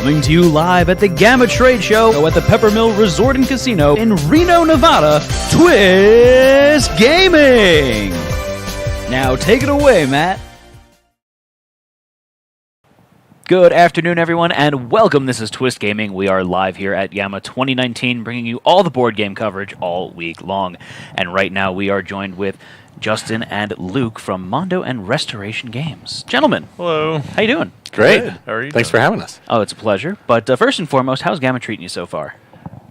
Coming to you live at the GAMA Trade Show at the Peppermill Resort and Casino in Reno, Nevada, Twist Gaming! Now take it away, Matt. Good afternoon, everyone, and welcome. This is Twist Gaming. We are live here at GAMA 2019, bringing you all the board game coverage all week long. And right now we are joined with Justin and Luke from Mondo and Restoration Games. Gentlemen. Hello. How you doing? Great. Good. How are you Thanks doing? for having us. Oh, it's a pleasure. But first and foremost, how's GAMA treating you so far?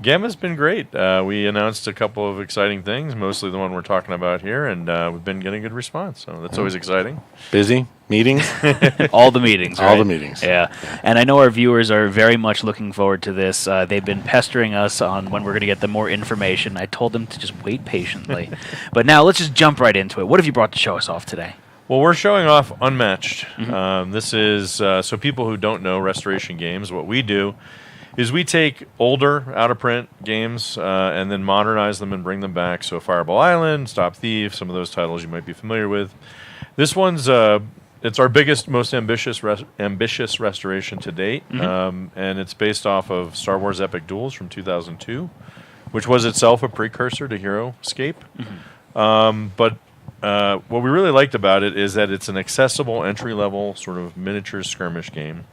GAMA's been great. We announced a couple of exciting things, mostly the one we're talking about here, and we've been getting good response, so that's always exciting. Busy? Meetings? All the meetings, right? All the meetings. Yeah. And I know our viewers are very much looking forward to this. They've been pestering us on when we're going to get them more information. I told them to just wait patiently. But now let's just jump right into it. What have you brought to show us off today? Well, we're showing off Unmatched. This is, so people who don't know Restoration Games, what we do is we take older, out-of-print games and then modernize them and bring them back. So Fireball Island, Stop Thief, some of those titles you might be familiar with. This one's it's our biggest, most ambitious restoration to date, and it's based off of Star Wars Epic Duels from 2002, which was itself a precursor to Hero Escape. But what we really liked about it is that it's an accessible, entry-level sort of miniature skirmish game.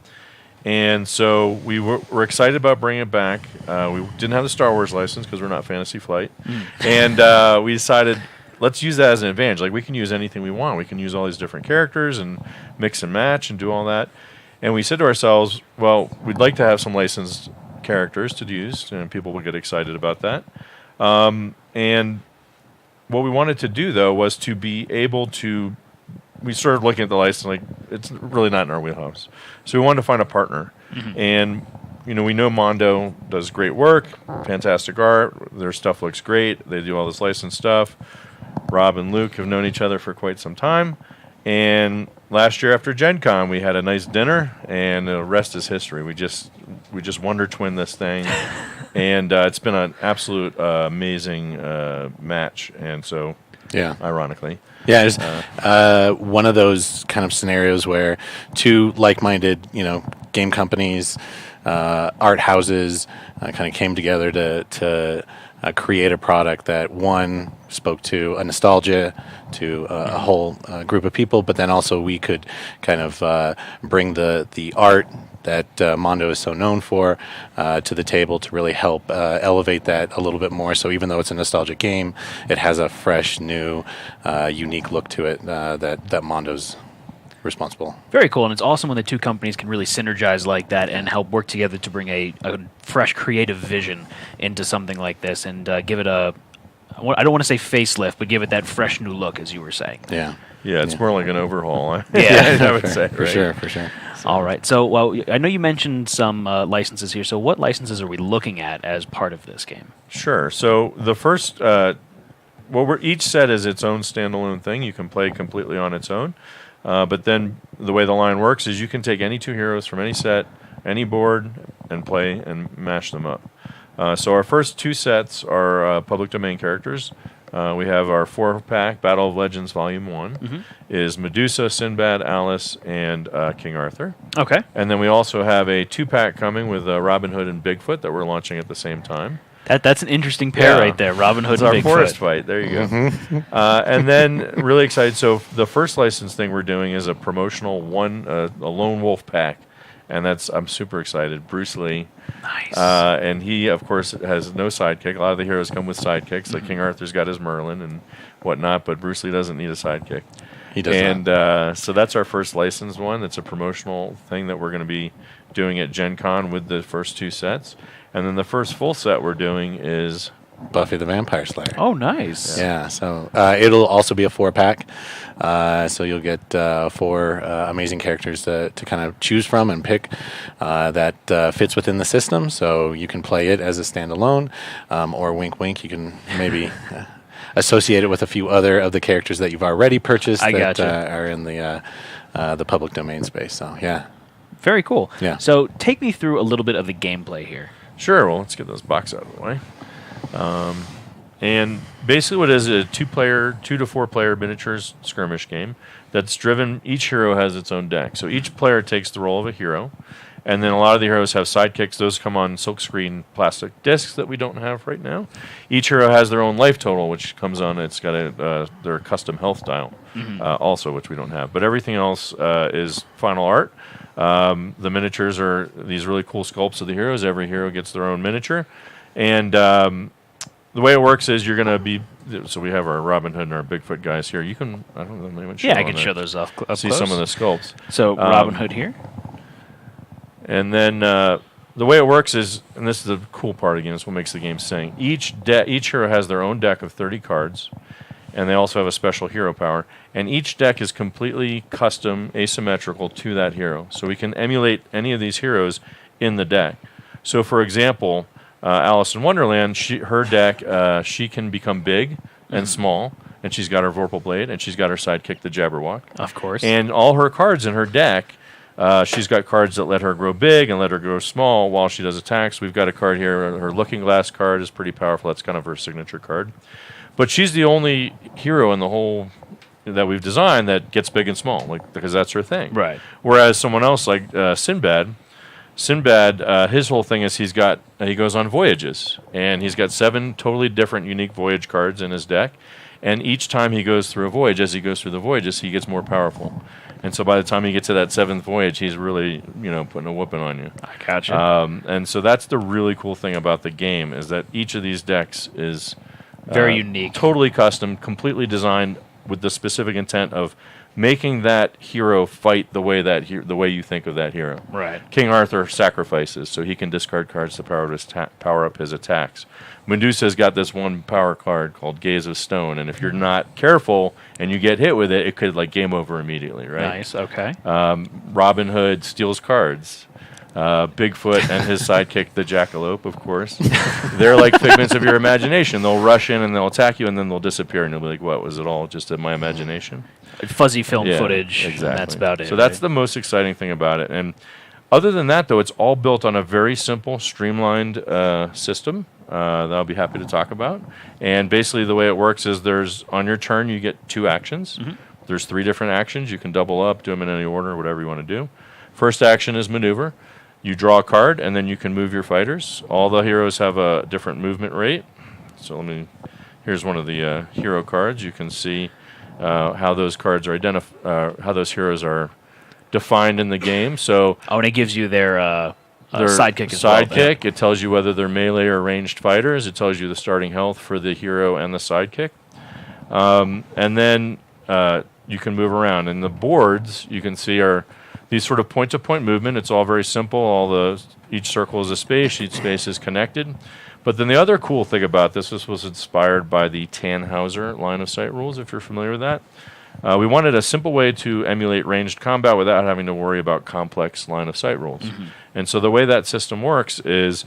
And so we're excited about bringing it back. We didn't have the Star Wars license because we're not Fantasy Flight. And we decided, let's use that as an advantage. Like, we can use anything we want. We can use all these different characters and mix and match and do all that. And we said to ourselves, well, we'd like to have some licensed characters to use, and people will get excited about that. And what we wanted to do, though, was to be able to... We started looking at the license, like, it's really not in our wheelhouse. So we wanted to find a partner. And, you know, we know Mondo does great work, fantastic art, their stuff looks great, they do all this licensed stuff. Rob and Luke have known each other for quite some time. And last year after Gen Con, we had a nice dinner, and the rest is history. We just Wonder Twin this thing. And it's been an absolute amazing match. And so, Yeah. ironically... Yeah, it's one of those kind of scenarios where two like-minded, game companies, art houses, kind of came together to create a product that, one, spoke to a nostalgia to a whole group of people, but then also we could kind of bring the art that Mondo is so known for to the table to really help elevate that a little bit more. So even though it's a nostalgic game, it has a fresh, new, unique look to it that Mondo's responsible. Very cool, and it's awesome when the two companies can really synergize like that and help work together to bring a fresh, creative vision into something like this and give it a... I don't want to say facelift, but give it that fresh new look, as you were saying. Yeah. Yeah, it's more like an overhaul. Yeah, I would say. For right? sure. All right. So, well, I know you mentioned some licenses here. So what licenses are we looking at as part of this game? Sure. So the first, each set is its own standalone thing. You can play completely on its own. But then the way the line works is you can take any two heroes from any set, any board, and play and mash them up. So our first two sets are public domain characters. We have our 4-pack, Battle of Legends Volume 1, is Medusa, Sinbad, Alice, and King Arthur. Okay. And then we also have a 2-pack coming with Robin Hood and Bigfoot that we're launching at the same time. That's an interesting pair right there, Robin Hood it's and our Bigfoot. forest fight. There you go. And then really excited. So the first license thing we're doing is a promotional a lone wolf pack. And I'm super excited. Bruce Lee. Nice. And he, of course, has no sidekick. A lot of the heroes come with sidekicks. Like King Arthur's got his Merlin and whatnot, but Bruce Lee doesn't need a sidekick. He does and not. So that's our first licensed one. It's a promotional thing that we're going to be doing at Gen Con with the first two sets. And then the first full set we're doing is... Buffy the Vampire Slayer. Oh, nice. Yeah, so it'll also be a 4-pack. So you'll get 4 amazing characters to kind of choose from and pick that fits within the system. So you can play it as a standalone, or wink, wink, you can maybe associate it with a few other of the characters that you've already purchased that are in the public domain space. So, yeah. Very cool. Yeah. So take me through a little bit of the gameplay here. Sure, well, let's get those boxes out of the way. And basically what it is a 2 to 4 player miniatures skirmish game that's driven, each hero has its own deck. So each player takes the role of a hero, And then a lot of the heroes have sidekicks. Those come on silkscreen plastic discs that we don't have right now. Each hero has their own life total, which comes on. It's got their custom health dial, also, which we don't have. But everything else is final art. The miniatures are these really cool sculpts of the heroes. Every hero gets their own miniature. And the way it works is you're going to be... So we have our Robin Hood and our Bigfoot guys here. You can... I don't know, maybe show I can show those up close. See some of the sculpts. So Robin Hood here. And then the way it works is, and this is the cool part again, it's what makes the game sing. Each hero has their own deck of 30 cards, and they also have a special hero power. And each deck is completely custom, asymmetrical to that hero. So we can emulate any of these heroes in the deck. So for example, Alice in Wonderland, her deck, she can become big and small, and she's got her Vorpal Blade, and she's got her sidekick, the Jabberwock. Of course. And all her cards in her deck... she's got cards that let her grow big and let her grow small while she does attacks. We've got a card here. Her Looking Glass card is pretty powerful. That's kind of her signature card. But she's the only hero in the whole that we've designed that gets big and small, because that's her thing. Right. Whereas someone else like Sinbad, his whole thing is he goes on voyages, and he's got 7 totally different, unique voyage cards in his deck. And each time he goes through a voyage, as he goes through the voyages, he gets more powerful. And so by the time you get to that 7th voyage, he's really, putting a whooping on you. I gotcha. And so that's the really cool thing about the game, is that each of these decks is very unique, totally custom, completely designed with the specific intent of making that hero fight the way the way you think of that hero. Right. King Arthur sacrifices so he can discard cards to power up his attacks. Medusa's got this one power card called Gaze of Stone, and if you're not careful and you get hit with it, it could game over immediately, right? Nice. Okay. Robin Hood steals cards. Bigfoot and his sidekick, the Jackalope, of course. They're like figments of your imagination. They'll rush in and they'll attack you, and then they'll disappear, and you'll be like, "What was it all just in my imagination?" Fuzzy film footage. Exactly. And that's about it. So that's the most exciting thing about it. And other than that, though, it's all built on a very simple, streamlined system that I'll be happy to talk about. And basically, the way it works is on your turn, you get 2 actions. There's 3 different actions. You can double up, do them in any order, whatever you want to do. First action is maneuver. You draw a card, and then you can move your fighters. All the heroes have a different movement rate. So here's one of the hero cards. You can see how those cards are how those heroes are defined in the game. So, and it gives you their sidekick as well. Sidekick. It tells you whether they're melee or ranged fighters. It tells you the starting health for the hero and the sidekick. And then you can move around. And the boards you can see are these sort of point-to-point movement. It's all very simple. Each circle is a space. Each space is connected. But then the other cool thing about this was inspired by the Tannhauser line of sight rules, if you're familiar with that. We wanted a simple way to emulate ranged combat without having to worry about complex line of sight rules. And so the way that system works is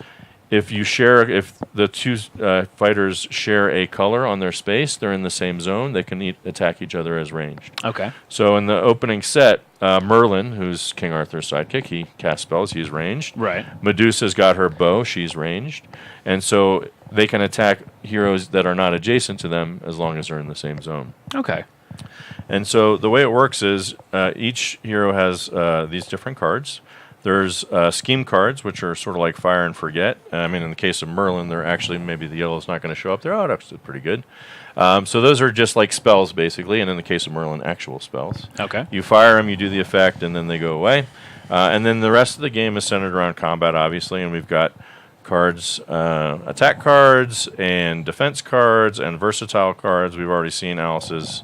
if the 2 fighters share a color on their space, they're in the same zone, they can attack each other as ranged. Okay. So in the opening set, Merlin, who's King Arthur's sidekick, he casts spells, he's ranged. Right. Medusa's got her bow, she's ranged. And so they can attack heroes that are not adjacent to them as long as they're in the same zone. Okay. And so the way it works is each hero has these different cards. There's scheme cards, which are sort of like fire and forget. In the case of Merlin, they're actually, maybe the yellow's not going to show up there. Oh, that's pretty good. So those are just like spells, basically, and in the case of Merlin, actual spells. Okay. You fire them, you do the effect, and then they go away. And then the rest of the game is centered around combat, obviously, and we've got cards, attack cards, and defense cards, and versatile cards. We've already seen Alice's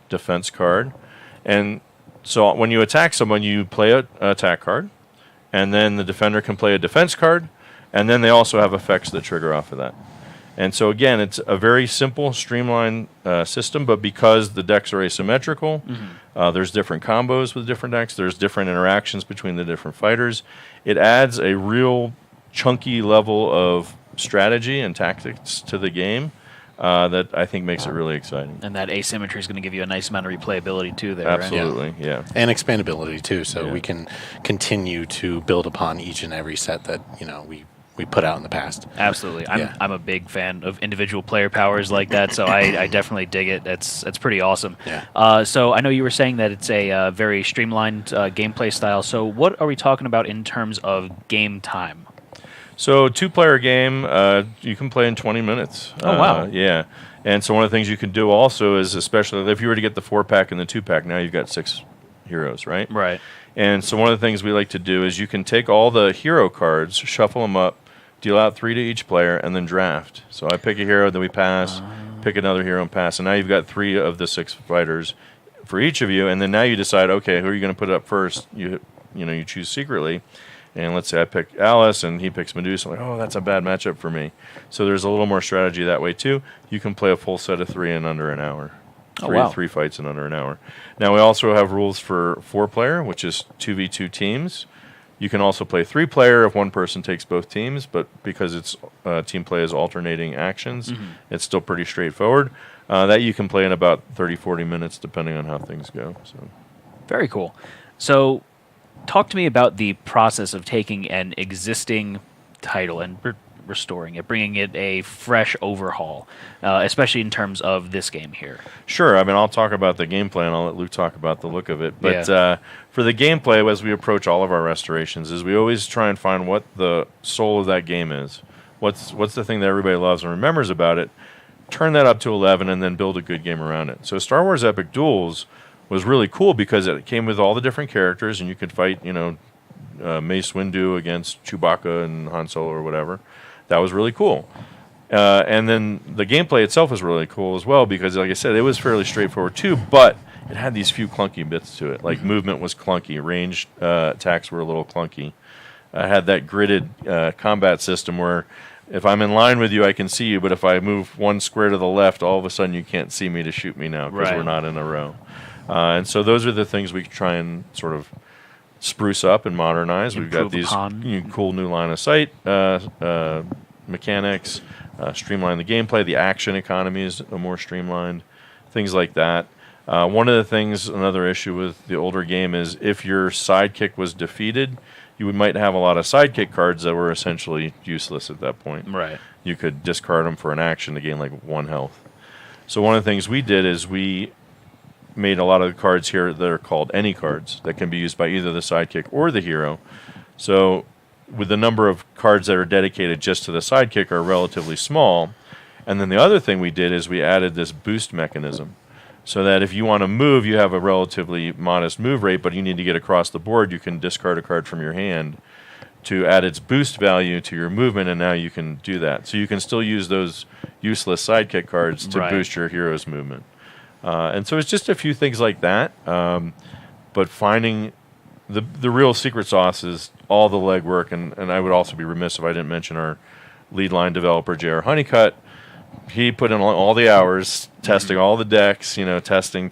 defense card. And so when you attack someone, you play an attack card. And then the defender can play a defense card, and then they also have effects that trigger off of that. And so again, it's a very simple, streamlined system, but because the decks are asymmetrical, there's different combos with different decks, there's different interactions between the different fighters, it adds a real chunky level of strategy and tactics to the game that I think makes it really exciting. And that asymmetry is going to give you a nice amount of replayability too there. Absolutely, right? yeah. And expandability too, so we can continue to build upon each and every set that we put out in the past. Absolutely. Yeah. I'm a big fan of individual player powers like that, so I definitely dig it. That's pretty awesome. Yeah. So I know you were saying that it's a very streamlined gameplay style. So what are we talking about in terms of game time? So 2-player game, you can play in 20 minutes. Oh, wow. Yeah. And so one of the things you can do also is, especially if you were to get the 4-pack and the 2-pack, now you've got 6 heroes, right? Right. And so one of the things we like to do is you can take all the hero cards, shuffle them up, deal out 3 to each player, and then draft. So I pick a hero, then we pass, pick another hero and pass. And now you've got 3 of the 6 fighters for each of you. And then now you decide, okay, who are you going to put up first? You choose secretly. And let's say I pick Alice and he picks Medusa. I'm like, oh, that's a bad matchup for me. So there's a little more strategy that way too. You can play a full set of 3 in under an hour. Three fights in under an hour. Now we also have rules for 4-player, which is 2v2 teams. You can also play 3-player if one person takes both teams, but because it's team play is alternating actions, it's still pretty straightforward. That you can play in about 30, 40 minutes depending on how things go. So, very cool. So talk to me about the process of taking an existing title and restoring it, bringing it a fresh overhaul, especially in terms of this game here. Sure. I mean, I'll talk about the gameplay, and I'll let Luke talk about the look of it. But for the gameplay, as we approach all of our restorations, is we always try and find what the soul of that game is. What's the thing that everybody loves and remembers about it? Turn that up to 11, and then build a good game around it. So Star Wars Epic Duels was really cool because it came with all the different characters, and you could fight, Mace Windu against Chewbacca and Han Solo or whatever. That was really cool. And then the gameplay itself was really cool as well because, like I said, it was fairly straightforward too, but it had these few clunky bits to it. Like movement was clunky, ranged attacks were a little clunky. I had that gridded combat system where if I'm in line with you, I can see you, but if I move one square to the left, all of a sudden you can't see me to shoot me now because we're not in a row. And so those are the things we try and sort of spruce up and modernize. We've got these cool new line of sight mechanics, streamline the gameplay. The action economy is more streamlined, things like that. One of the things, another issue with the older game is if your sidekick was defeated, you might have a lot of sidekick cards that were essentially useless at that point. Right. You could discard them for an action to gain like 1 health. So one of the things we did is we made a lot of the cards here that are called any cards that can be used by either the sidekick or the hero. So with the number of cards that are dedicated just to the sidekick are relatively small. And then the other thing we did is we added this boost mechanism so that if you want to move, you have a relatively modest move rate, but you need to get across the board, you can discard a card from your hand to add its boost value to your movement, and now you can do that. So you can still use those useless sidekick cards to boost your hero's movement. And so it's just a few things like that. But finding the real secret sauce is all the legwork, and I would also be remiss if I didn't mention our lead line developer, J.R. Honeycutt. He put in all the hours testing all the decks, testing,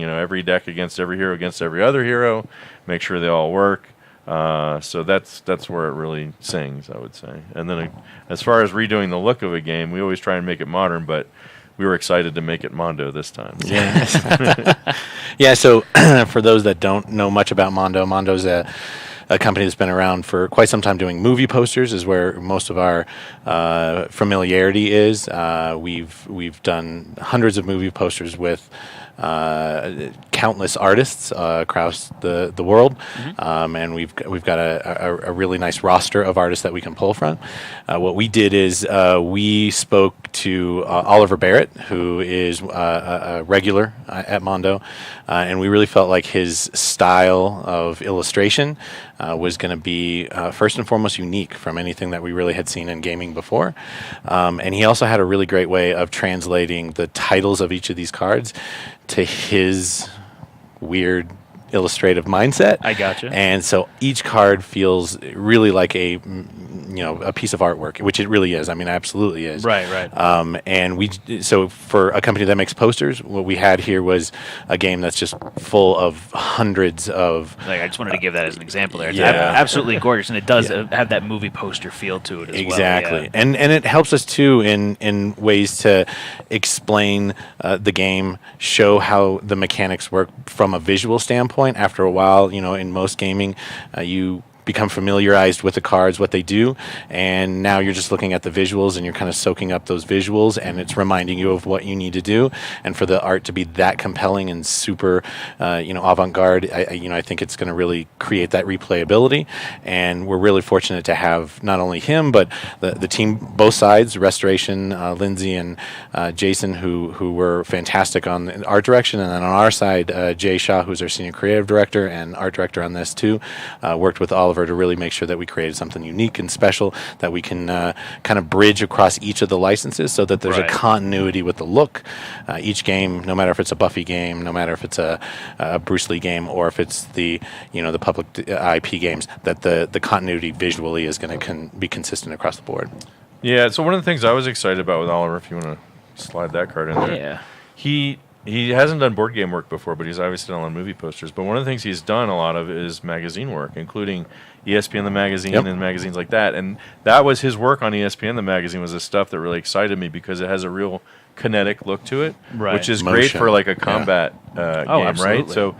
every deck against every hero against every other hero, make sure they all work. So that's where it really sings, I would say. And then as far as redoing the look of a game, we always try and make it modern, but we were excited to make it Mondo this time. Yeah, so for those that don't know much about Mondo, Mondo's a company that's been around for quite some time doing movie posters is where most of our familiarity is. We've done hundreds of movie posters with countless artists across the world, and we've got a really nice roster of artists that we can pull from. What we did is we spoke to Oliver Barrett, who is a regular at Mondo, and we really felt like his style of illustration was going to be first and foremost unique from anything that we really had seen in gaming before. And he also had a really great way of translating the titles of each of these cards to his weird illustrative mindset. I gotcha. And so each card feels really like a piece of artwork, which it really is. I mean, absolutely is. Right. And so for a company that makes posters, what we had here was a game that's just full of hundreds of. I just wanted to give that as an example there. It's Yeah. absolutely gorgeous, and it does have that movie poster feel to it as well. Exactly, and it helps us too in ways to explain the game, show how the mechanics work from a visual standpoint. After a while, in most gaming, you become familiarized with the cards, what they do, and now you're just looking at the visuals and you're kind of soaking up those visuals, and it's reminding you of what you need to do. And for the art to be that compelling and super, avant-garde, I think it's going to really create that replayability. And we're really fortunate to have not only him, but the team, both sides, Restoration, Lindsay and Jason, who were fantastic on the art direction, and then on our side, Jay Shaw, who's our senior creative director and art director on this too, worked with Oliver to really make sure that we created something unique and special that we can kind of bridge across each of the licenses so that there's a continuity with the look. Each game, no matter if it's a Buffy game, no matter if it's a Bruce Lee game, or if it's the public IP games, that the continuity visually is going to be consistent across the board. Yeah, so one of the things I was excited about with Oliver, if you want to slide that card in there, Yeah. He hasn't done board game work before, but he's obviously done a lot of movie posters. But one of the things he's done a lot of is magazine work, including ESPN the magazine and magazines like that. And that was his work on ESPN the magazine, was the stuff that really excited me because it has a real kinetic look to it, which is great for like a combat game, absolutely. right? So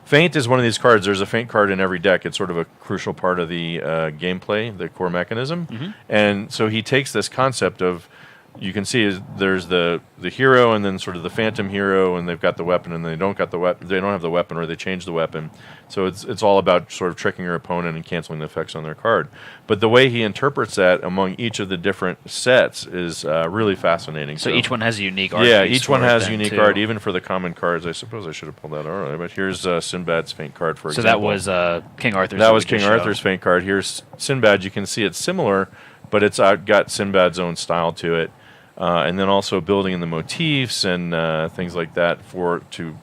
Feint is one of these cards. There's a Feint card in every deck. It's sort of a crucial part of the gameplay, the core mechanism. Mm-hmm. And so he takes this concept of, you can see there's the hero and then sort of the phantom hero, and they've got the weapon and they don't got the weapon. They don't have the weapon, or they change the weapon. So it's all about sort of tricking your opponent and canceling the effects on their card. But the way he interprets that among each of the different sets is really fascinating. So each one has a unique art. Yeah, each one has a unique too. art, even for the common cards. I suppose I should have pulled that earlier. But here's Sinbad's Feint card, for So example. that was King Arthur's. That was King Arthur's Feint card. Here's Sinbad. You can see it's similar, but it's got Sinbad's own style to it. And then also building in the motifs and things like that to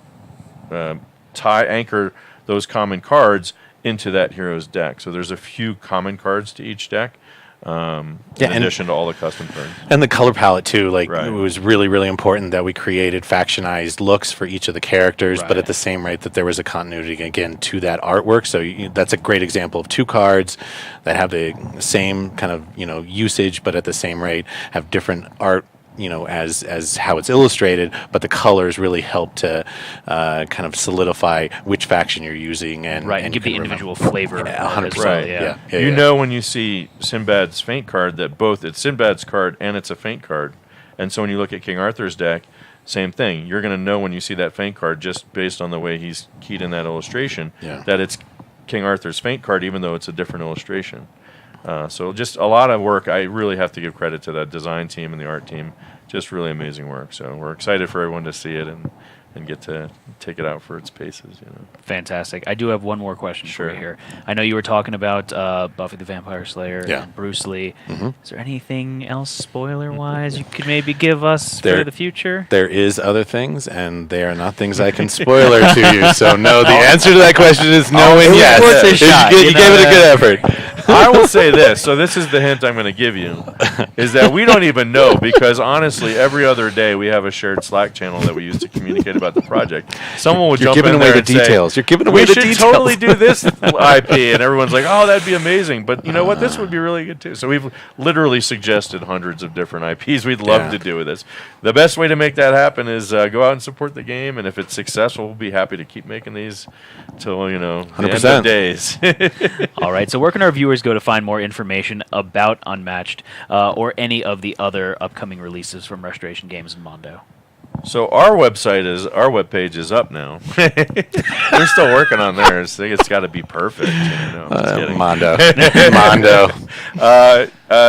anchor those common cards into that hero's deck. So there's a few common cards to each deck, in addition to all the custom cards. And the color palette too, it was really, really important that we created factionized looks for each of the characters, but at the same rate that there was a continuity, again, to that artwork. So that's a great example of two cards that have the same kind of, usage, but at the same rate have different art, as how it's illustrated, but the colors really help to kind of solidify which faction you're using and give the individual flavor. 100%. Right. You know when you see Sinbad's Feint card that both it's Sinbad's card and it's a Feint card, and so when you look at King Arthur's deck, same thing. You're going to know when you see that Feint card just based on the way he's keyed in that illustration that it's King Arthur's Feint card, even though it's a different illustration. So just a lot of work. I really have to give credit to that design team and the art team. Just really amazing work. So we're excited for everyone to see it and get to take it out for its paces. Fantastic. I do have one more question for you here. I know you were talking about Buffy the Vampire Slayer and Bruce Lee. Mm-hmm. Is there anything else spoiler-wise you could maybe give us for the future? There is other things, and they are not things I can spoiler to you. So no, the answer to that question is no and yes. You gave it a good effort. I will say this. So this is the hint I'm going to give you, is that we don't even know, because honestly, every other day we have a shared Slack channel that we use to communicate about the project. Someone will jump in there and say, You're giving away the details. We should totally do this IP, and everyone's like, oh, that'd be amazing. But you know what? This would be really good too. So we've literally suggested hundreds of different IPs we'd love to do with this. The best way to make that happen is go out and support the game, and if it's successful, we'll be happy to keep making these till the end of days. All right. So where can our viewers go to find more information about Unmatched or any of the other upcoming releases from Restoration Games and Mondo? So our webpage is up now. They're still working on theirs. It's got to be perfect. Mondo.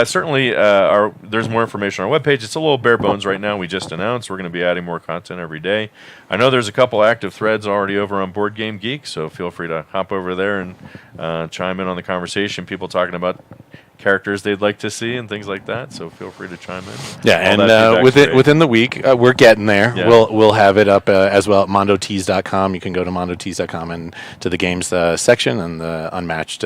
Certainly, there's more information on our webpage. It's a little bare bones right now. We just announced we're going to be adding more content every day. I know there's a couple active threads already over on Board Game Geek, so feel free to hop over there and chime in on the conversation. People talking about characters they'd like to see and things like that, so feel free to chime in. Yeah, and within the week, we're getting there. Yeah. We'll have it up as well at mondotees.com. You can go to mondotees.com and to the games section, and the Unmatched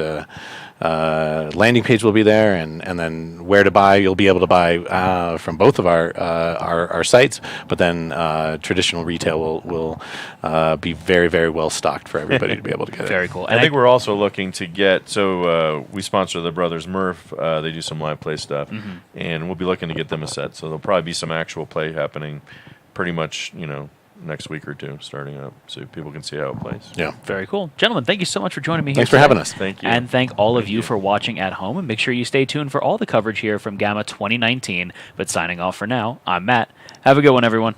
landing page will be there, and then where to buy. You'll be able to buy from both of our sites, but then traditional retail will be very, very well stocked for everybody to be able to get it. Very cool. I think we're also looking to get, we sponsor the Brothers Murph. They do some live play stuff, and we'll be looking to get them a set. So there'll probably be some actual play happening pretty much, next week or two, starting up, so people can see how it plays. Yeah. Very cool. Gentlemen, thank you so much for joining me here Thanks for today. having us. Thank you. And thank all of Thank you you. for watching at home. And make sure you stay tuned for all the coverage here from GAMA 2019. But signing off for now, I'm Matt. Have a good one, everyone.